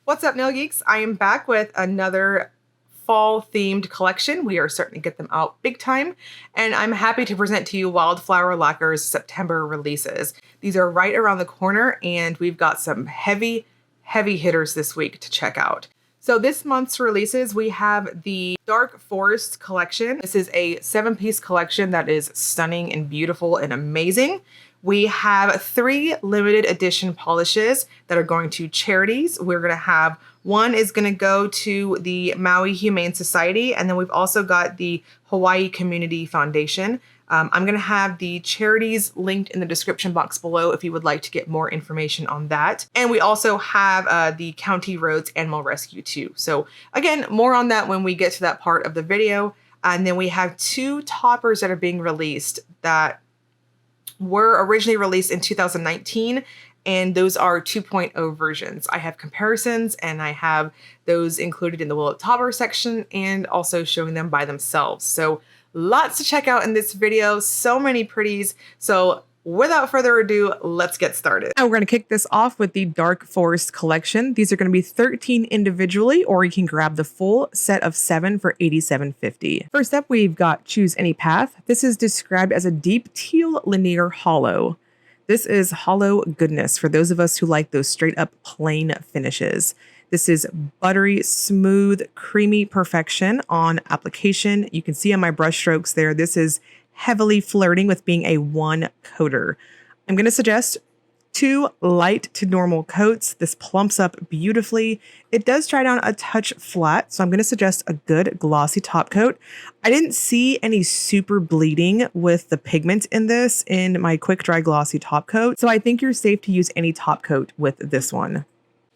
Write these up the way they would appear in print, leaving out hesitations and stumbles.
What's up, Nail Geeks? I am back with another fall themed collection. We are starting to get them out big time, and I'm happy to present to you Wildflower Lacquer's September releases. These are right around the corner, and we've got some heavy hitters this week to check out. So this month's releases, we have the Dark Forest collection. This is a 7-piece collection that is stunning and beautiful and amazing. We have 3 limited edition polishes that are going to Charities. We're going to have one is going to go to the Maui Humane Society, and then we've also got the Hawaii Community Foundation. I'm going to have the Charities linked in the description box below if you would like to get more information on that. And we also have the County Roads Animal Rescue too. So again, more on that when we get to that part of the video. And then we have 2 toppers that are being released that were originally released in 2019, and those are 2.0 versions. I have comparisons, and I have those included in the Will It Topper section and also showing them by themselves. So lots to check out in this video, so many pretties. So without further ado, let's get started. Now we're going to kick this off with the Dark Forest collection. These are going to be 13 individually, or you can grab the full set of 7 for $87.50. First up, we've got Choose Any Path. This is described as a deep teal linear hollow. This is hollow goodness for those of us who like those straight up plain finishes. This is buttery, smooth, creamy perfection on application. You can see on my brush strokes there, this is heavily flirting with being a 1 coater. I'm going to suggest 2 light to normal coats. This plumps up beautifully. It does dry down a touch flat, so I'm going to suggest a good glossy top coat. I didn't see any super bleeding with the pigment in this in my quick dry glossy top coat, so I think you're safe to use any top coat with this one.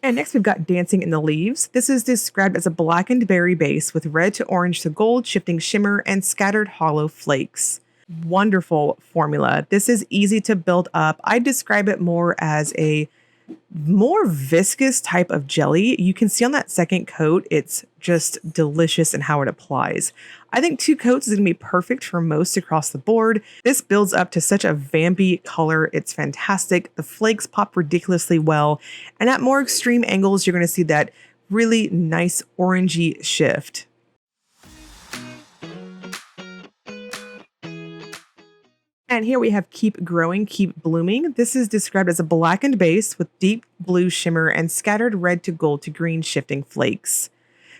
And next we've got Dancing in the Leaves. This is described as a blackened berry base with red to orange to gold shifting shimmer and scattered hollow flakes. Wonderful formula. This is easy to build up. I describe it more as a more viscous type of jelly. You can see on that second coat, it's just delicious in how it applies. I think 2 coats is going to be perfect for most across the board. This builds up to such a vampy color. It's fantastic. The flakes pop ridiculously well. And at more extreme angles, you're going to see that really nice orangey shift. And here we have Keep Growing, Keep Blooming. This is described as a blackened base with deep blue shimmer and scattered red to gold to green shifting flakes.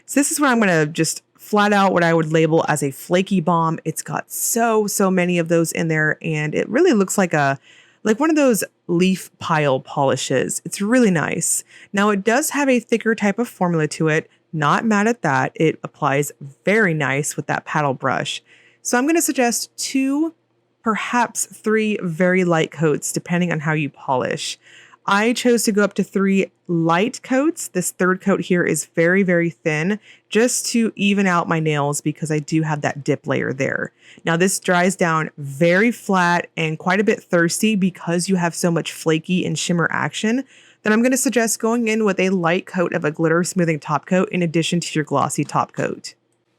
So this is where I'm going to just flat out what I would label as a flaky bomb. It's got so many of those in there, and it really looks like one of those leaf pile polishes. It's really nice. Now it does have a thicker type of formula to it. Not mad at that. It applies very nice with that paddle brush. So I'm going to suggest 2, perhaps 3 very light coats, depending on how you polish. I chose to go up to 3 light coats. This 3rd coat here is very thin, just to even out my nails because I do have that dip layer there. Now this dries down very flat and quite a bit thirsty because you have so much flaky and shimmer action. Then I'm going to suggest going in with a light coat of a glitter smoothing top coat in addition to your glossy top coat.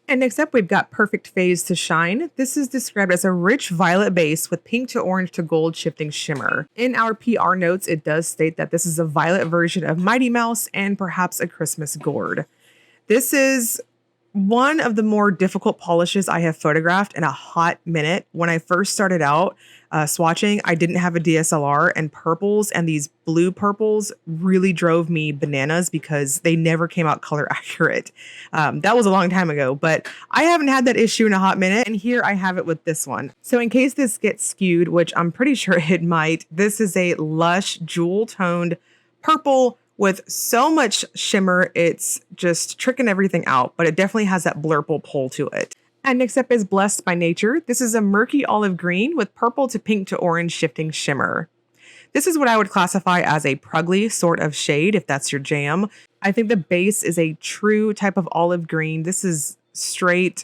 And next up, we've got Perfect Phase to Shine. This is described as a rich violet base with pink to orange to gold shifting shimmer. In our PR notes, it does state that this is a violet version of Mighty Mouse and perhaps a Christmas gourd. This is one of the more difficult polishes I have photographed in a hot minute. When I first started out swatching, I didn't have a DSLR, and purples and these blue purples really drove me bananas because they never came out color accurate. That was a long time ago, but I haven't had that issue in a hot minute, and here I have it with this one. So in case this gets skewed, which I'm pretty sure it might, this is a lush jewel toned purple with so much shimmer, it's just tricking everything out, but it definitely has that blurple pull to it. And next up is Blessed by Nature. This is a murky olive green with purple to pink to orange shifting shimmer. This is what I would classify as a prugly sort of shade, if that's your jam. I think the base is a true type of olive green. This is straight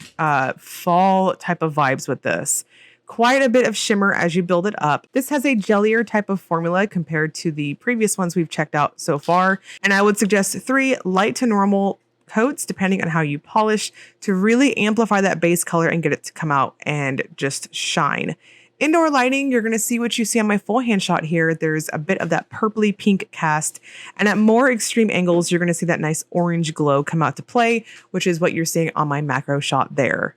fall type of vibes with this. Quite a bit of shimmer as you build it up. This has a jellier type of formula compared to the previous ones we've checked out so far. And I would suggest 3 light to normal coats, depending on how you polish, to really amplify that base color and get it to come out and just shine. Indoor lighting, you're going to see what you see on my full hand shot here. There's a bit of that purpley pink cast, and at more extreme angles, you're going to see that nice orange glow come out to play, which is what you're seeing on my macro shot there.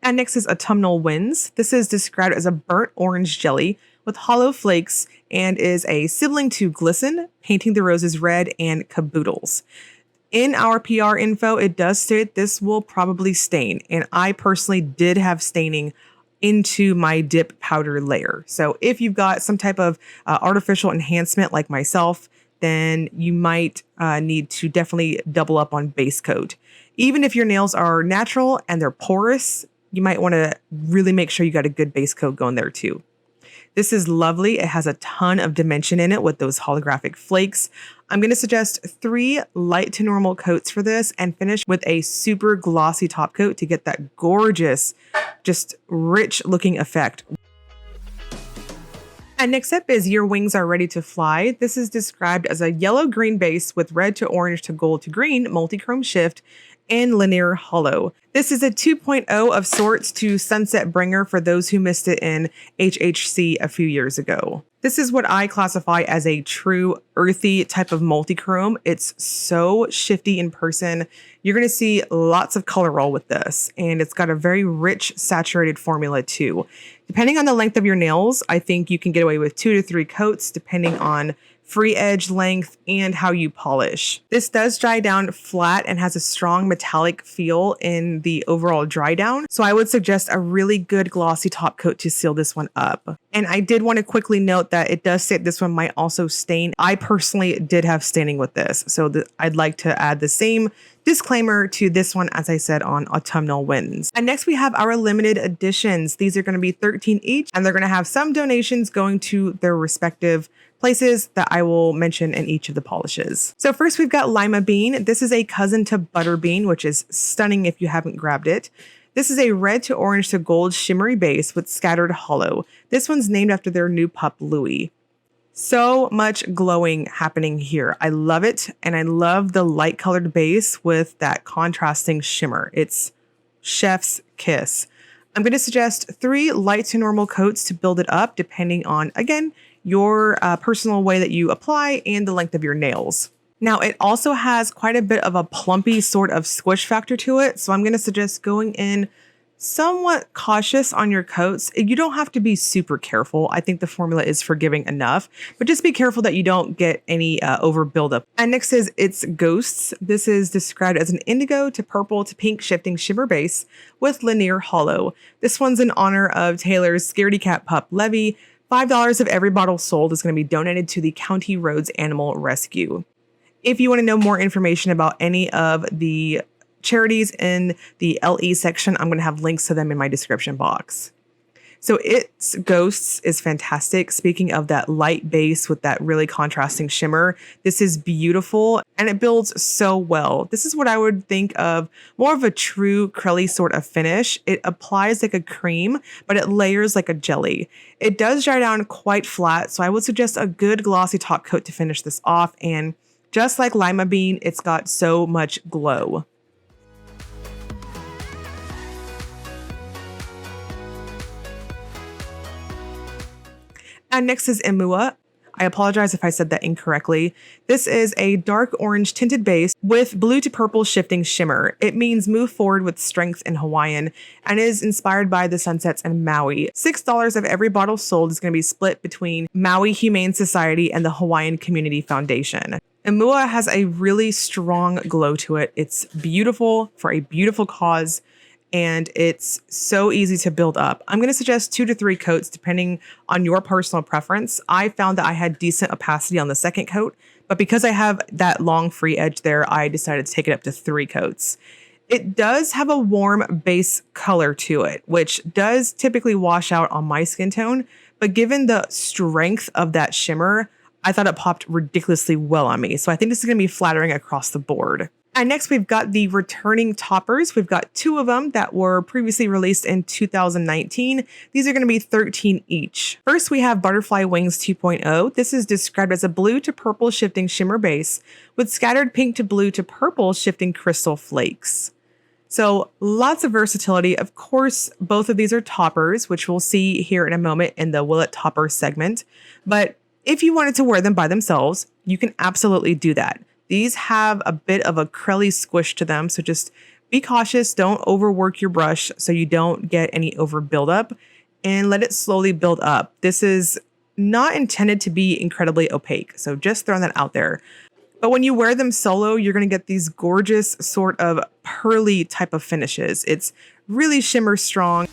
And next is Autumnal Winds. This is described as a burnt orange jelly with hollow flakes and is a sibling to Glisten, Painting the Roses Red, and Caboodles. In our PR info, it does state this will probably stain, and I personally did have staining into my dip powder layer. So if you've got some type of artificial enhancement like myself, then you might need to definitely double up on base coat. Even if your nails are natural and they're porous, you might want to really make sure you got a good base coat going there too. This is lovely. It has a ton of dimension in it with those holographic flakes. I'm going to suggest 3 light to normal coats for this and finish with a super glossy top coat to get that gorgeous, just rich looking effect. And next up is Your Wings Are Ready to Fly. This is described as a yellow-green base with red to orange to gold to green multi-chrome shift and linear hollow. This is a 2.0 of sorts to Sunset Bringer for those who missed it in HHC a few years ago. This is what I classify as a true earthy type of multi-chrome. It's so shifty in person. You're going to see lots of color roll with this, and it's got a very rich saturated formula too. Depending on the length of your nails, I think you can get away with 2 to 3 coats depending on free edge length and how you polish. This does dry down flat and has a strong metallic feel in the overall dry down. So I would suggest a really good glossy top coat to seal this one up. And I did want to quickly note that it does say this one might also stain. I personally did have staining with this. So I'd like to add the same disclaimer to this one as I said on Autumnal Winds. And next we have our limited editions. These are going to be 13 each, and they're going to have some donations going to their respective places that I will mention in each of the polishes. So first we've got Lima Bean. This is a cousin to Butterbean, which is stunning if you haven't grabbed it. This is a red to orange to gold shimmery base with scattered hollow. This one's named after their new pup, Louie. So much glowing happening here. I love it. And I love the light colored base with that contrasting shimmer. It's chef's kiss. I'm going to suggest 3 light to normal coats to build it up, depending on, again, your personal way that you apply and the length of your nails. Now, it also has quite a bit of a plumpy sort of squish factor to it. So I'm going to suggest going in somewhat cautious on your coats. You don't have to be super careful. I think the formula is forgiving enough, but just be careful that you don't get any over buildup. And next is It's Ghosts. This is described as an indigo to purple to pink shifting shimmer base with linear hollow. This one's in honor of Taylor's scaredy cat pup, Levy. $5 of every bottle sold is going to be donated to the County Roads Animal Rescue. If you want to know more information about any of the charities in the LE section, I'm going to have links to them in my description box. So It's Ghosts is fantastic. Speaking of that light base with that really contrasting shimmer, this is beautiful and it builds so well. This is what I would think of more of a true crelly sort of finish. It applies like a cream, but it layers like a jelly. It does dry down quite flat, so I would suggest a good glossy top coat to finish this off. And just like Lima Bean, it's got so much glow. And next is Imua. I apologize if I said that incorrectly. This is a dark orange tinted base with blue to purple shifting shimmer. It means move forward with strength in Hawaiian and is inspired by the sunsets in Maui. $6 of every bottle sold is going to be split between Maui Humane Society and the Hawaiian Community Foundation. Imua has a really strong glow to it. It's beautiful for a beautiful cause, and it's so easy to build up. I'm going to suggest 2 to 3 coats depending on your personal preference. I found that I had decent opacity on the second coat, but because I have that long free edge there, I decided to take it up to 3 coats. It does have a warm base color to it, which does typically wash out on my skin tone, but given the strength of that shimmer, I thought it popped ridiculously well on me. So I think this is going to be flattering across the board. And next we've got the returning toppers. We've got 2 of them that were previously released in 2019. These are going to be 13 each. First, we have Butterfly Wings 2.0. This is described as a blue to purple shifting shimmer base with scattered pink to blue to purple shifting crystal flakes. So lots of versatility. Of course, both of these are toppers, which we'll see here in a moment in the Will It Topper segment. But if you wanted to wear them by themselves, you can absolutely do that. These have a bit of a curly squish to them, so just be cautious. Don't overwork your brush so you don't get any over buildup, and let it slowly build up. This is not intended to be incredibly opaque, so just throwing that out there. But when you wear them solo, you're going to get these gorgeous sort of pearly type of finishes. It's really shimmer strong.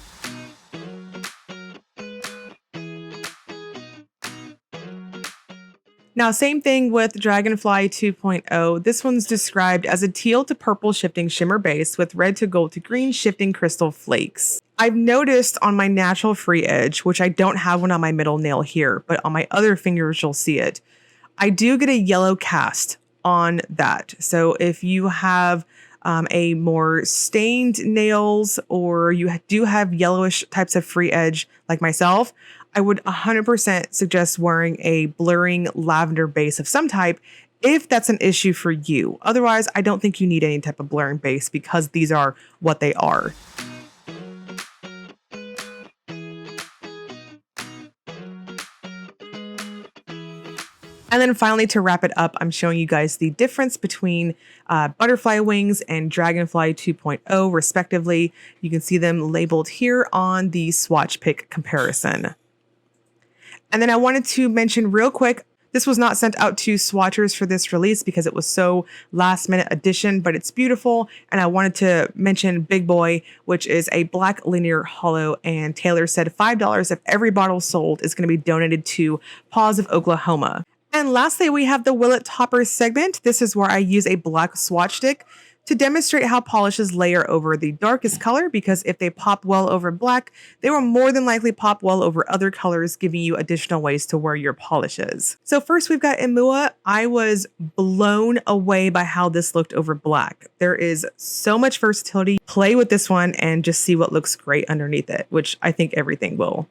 Now, same thing with Dragonfly 2.0. This one's described as a teal to purple shifting shimmer base with red to gold to green shifting crystal flakes. I've noticed on my natural free edge, which I don't have one on my middle nail here, but on my other fingers, you'll see it. I do get a yellow cast on that. So if you have a more stained nails, or you do have yellowish types of free edge like myself, I would 100% suggest wearing a blurring lavender base of some type if that's an issue for you. Otherwise, I don't think you need any type of blurring base because these are what they are. And then finally, to wrap it up, I'm showing you guys the difference between Butterfly Wings and Dragonfly 2.0 respectively. You can see them labeled here on the swatch pick comparison. And then I wanted to mention real quick, this was not sent out to swatchers for this release because it was so last minute addition, but it's beautiful. And I wanted to mention Big Boy, which is a black linear hollow. And Taylor said $5 of every bottle sold is going to be donated to Paws of Oklahoma. And lastly, we have the Will It Topper segment. This is where I use a black swatch stick to demonstrate how polishes layer over the darkest color, because if they pop well over black, they will more than likely pop well over other colors, giving you additional ways to wear your polishes. So first we've got Imua. I was blown away by how this looked over black. There is so much versatility. Play with this one and just see what looks great underneath it, which I think everything will.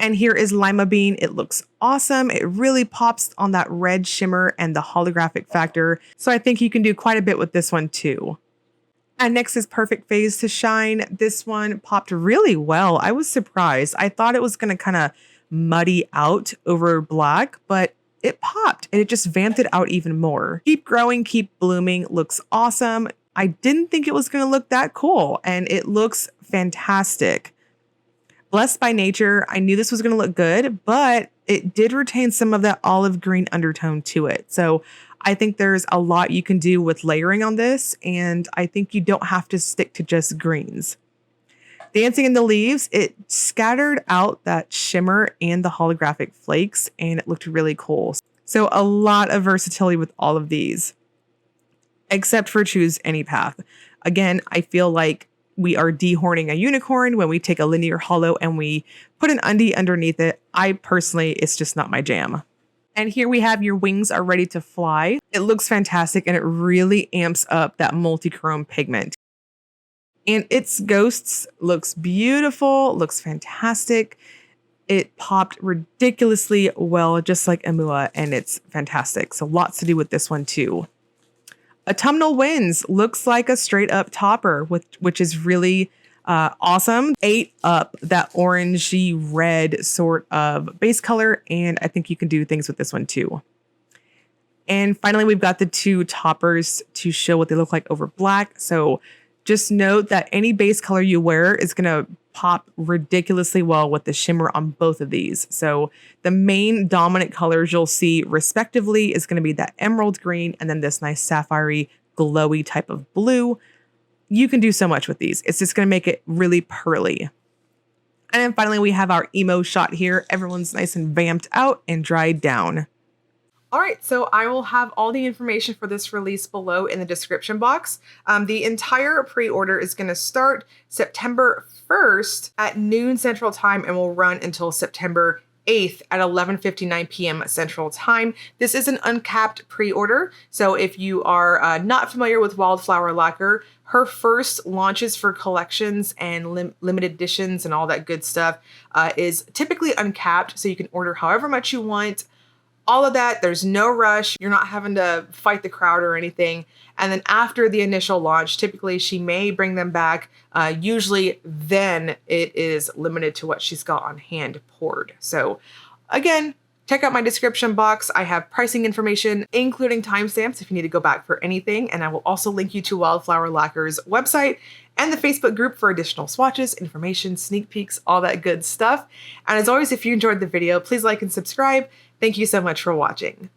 And here is Lima Bean. It looks awesome. It really pops on that red shimmer and the holographic factor. So I think you can do quite a bit with this one too. And next is Perfect Phase to Shine. This one popped really well. I was surprised. I thought it was going to kind of muddy out over black, but it popped and it just vamped it out even more. Keep Growing, Keep Blooming looks awesome. I didn't think it was going to look that cool, and it looks fantastic. Blessed by Nature, I knew this was going to look good, but it did retain some of that olive green undertone to it. So I think there's a lot you can do with layering on this, and I think you don't have to stick to just greens. Dancing in the Leaves, it scattered out that shimmer and the holographic flakes, and it looked really cool. So a lot of versatility with all of these, except for Choose Any Path. Again, I feel like we are dehorning a unicorn when we take a linear hollow and we put an undie underneath it. I personally, it's just not my jam. And here we have Your Wings Are Ready to Fly. It looks fantastic and it really amps up that multi-chrome pigment. And its Ghosts looks beautiful, looks fantastic. It popped ridiculously well, just like Imua, and it's fantastic. So lots to do with this one too. Autumnal Winds looks like a straight up topper, which is really awesome. Ate up that orangey red sort of base color, and I think you can do things with this one too. And finally, we've got the two toppers to show what they look like over black. So just note that any base color you wear is going to pop ridiculously well with the shimmer on both of these. So the main dominant colors you'll see respectively is going to be that emerald green and then this nice sapphire glowy type of blue. You can do so much with these. It's just going to make it really pearly. And then finally, we have our emo shot here. Everyone's nice and vamped out and dried down. All right, so I will have all the information for this release below in the description box. The entire pre-order is going to start September 1st at noon Central Time and will run until September 8th at 11:59 p.m. Central Time. This is an uncapped pre-order, so if you are not familiar with Wildflower Lacquer, her first launches for collections and limited editions and all that good stuff is typically uncapped, so you can order however much you want. all of that. There's no rush. You're not having to fight the crowd or anything. And then after the initial launch, typically she may bring them back. Usually then it is limited to what she's got on hand poured. So again, check out my description box. I have pricing information, including timestamps if you need to go back for anything. And I will also link you to Wildflower Lacquer's website and the Facebook group for additional swatches, information, sneak peeks, all that good stuff. And as always, if you enjoyed the video, please like and subscribe. Thank you so much for watching.